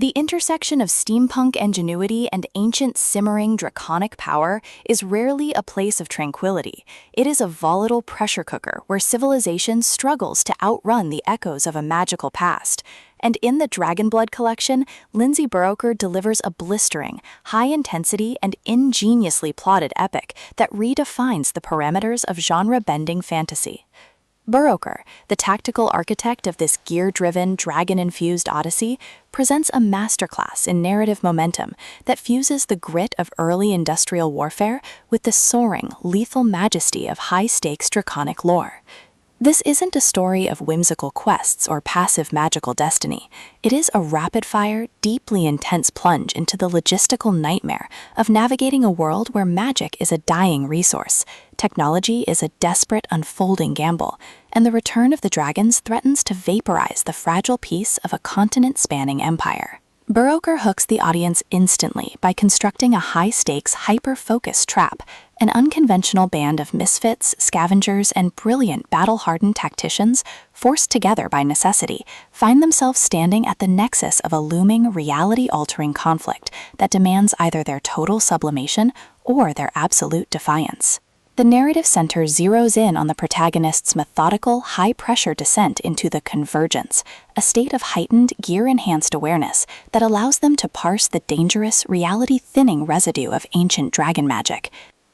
The intersection of steampunk ingenuity and ancient simmering draconic power is rarely a place of tranquility. It is a volatile pressure cooker where civilization struggles to outrun the echoes of a magical past. And in the Dragonblood collection, Lindsay Buroker delivers a blistering, high-intensity, and ingeniously plotted epic that redefines the parameters of genre-bending fantasy. Buroker, the tactical architect of this gear-driven, dragon-infused odyssey, presents a masterclass in narrative momentum that fuses the grit of early industrial warfare with the soaring, lethal majesty of high-stakes draconic lore. This isn't a story of whimsical quests or passive magical destiny. It is a rapid-fire, deeply intense plunge into the logistical nightmare of navigating a world where magic is a dying resource, technology is a desperate, unfolding gamble, and the return of the dragons threatens to vaporize the fragile peace of a continent-spanning empire. Buroker hooks the audience instantly by constructing a high-stakes, hyper-focused trap. An unconventional band of misfits, scavengers, and brilliant battle-hardened tacticians, forced together by necessity, find themselves standing at the nexus of a looming, reality-altering conflict that demands either their total sublimation or their absolute defiance. The narrative center zeroes in on the protagonist's methodical, high-pressure descent into the convergence, a state of heightened, gear-enhanced awareness that allows them to parse the dangerous, reality-thinning residue of ancient dragon magic.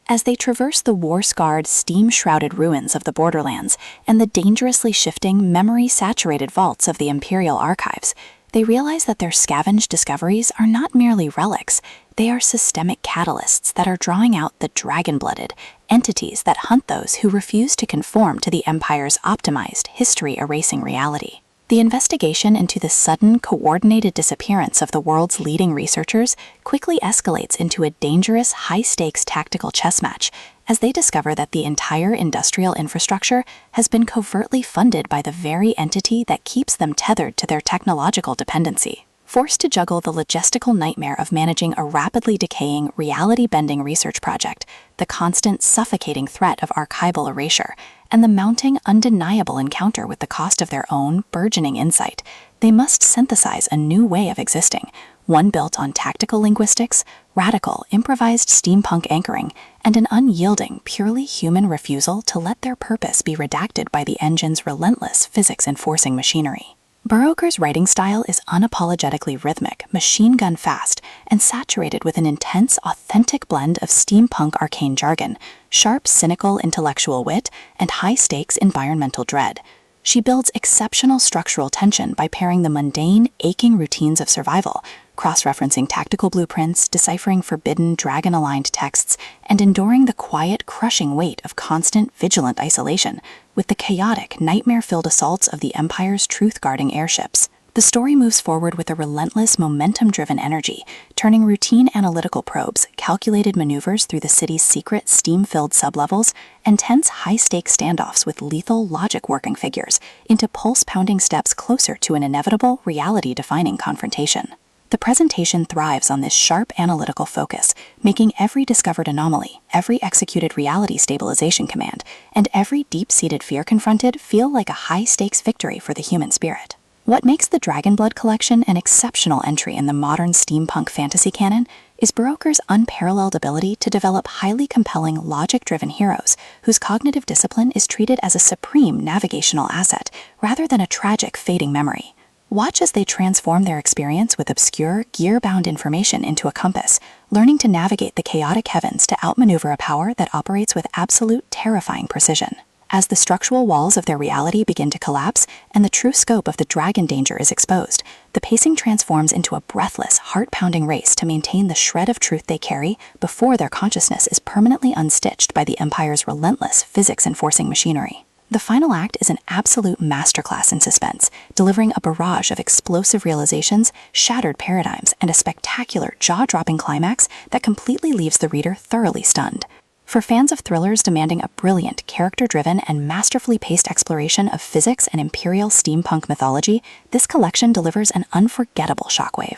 As they traverse the war-scarred, steam-shrouded ruins of the Borderlands and the dangerously shifting, memory-saturated vaults of the Imperial archives, they realize that their scavenged discoveries are not merely relics. They are systemic catalysts that are drawing out the dragon-blooded, entities that hunt those who refuse to conform to the Empire's optimized, history-erasing reality. The investigation into the sudden, coordinated disappearance of the world's leading researchers quickly escalates into a dangerous, high-stakes tactical chess match as they discover that the entire industrial infrastructure has been covertly funded by the very entity that keeps them tethered to their technological dependency. Forced to juggle the logistical nightmare of managing a rapidly decaying, reality-bending research project, the constant suffocating threat of archival erasure, and the mounting, undeniable encounter with the cost of their own burgeoning insight, they must synthesize a new way of existing, one built on tactical linguistics, radical, improvised steampunk anchoring, and an unyielding, purely human refusal to let their purpose be redacted by the engine's relentless physics-enforcing machinery. Buroker's writing style is unapologetically rhythmic, machine-gun fast, and saturated with an intense, authentic blend of steampunk arcane jargon, sharp, cynical intellectual wit, and high-stakes environmental dread. She builds exceptional structural tension by pairing the mundane, aching routines of survival, cross-referencing tactical blueprints, deciphering forbidden, dragon-aligned texts, and enduring the quiet, crushing weight of constant, vigilant isolation, with the chaotic, nightmare-filled assaults of the Empire's truth-guarding airships. The story moves forward with a relentless, momentum-driven energy, turning routine analytical probes, calculated maneuvers through the city's secret, steam-filled sublevels, and tense, high-stakes standoffs with lethal, logic-working figures into pulse-pounding steps closer to an inevitable, reality-defining confrontation. The presentation thrives on this sharp analytical focus, making every discovered anomaly, every executed reality stabilization command, and every deep-seated fear confronted feel like a high-stakes victory for the human spirit. What makes the Dragonblood collection an exceptional entry in the modern steampunk fantasy canon is Buroker's unparalleled ability to develop highly compelling, logic-driven heroes whose cognitive discipline is treated as a supreme navigational asset rather than a tragic, fading memory. Watch as they transform their experience with obscure, gear-bound information into a compass, learning to navigate the chaotic heavens to outmaneuver a power that operates with absolute, terrifying precision. As the structural walls of their reality begin to collapse and the true scope of the dragon danger is exposed, the pacing transforms into a breathless, heart-pounding race to maintain the shred of truth they carry before their consciousness is permanently unstitched by the Empire's relentless, physics-enforcing machinery. The final act is an absolute masterclass in suspense, delivering a barrage of explosive realizations, shattered paradigms, and a spectacular, jaw-dropping climax that completely leaves the reader thoroughly stunned. For fans of thrillers demanding a brilliant, character-driven, and masterfully paced exploration of physics and imperial steampunk mythology, this collection delivers an unforgettable shockwave.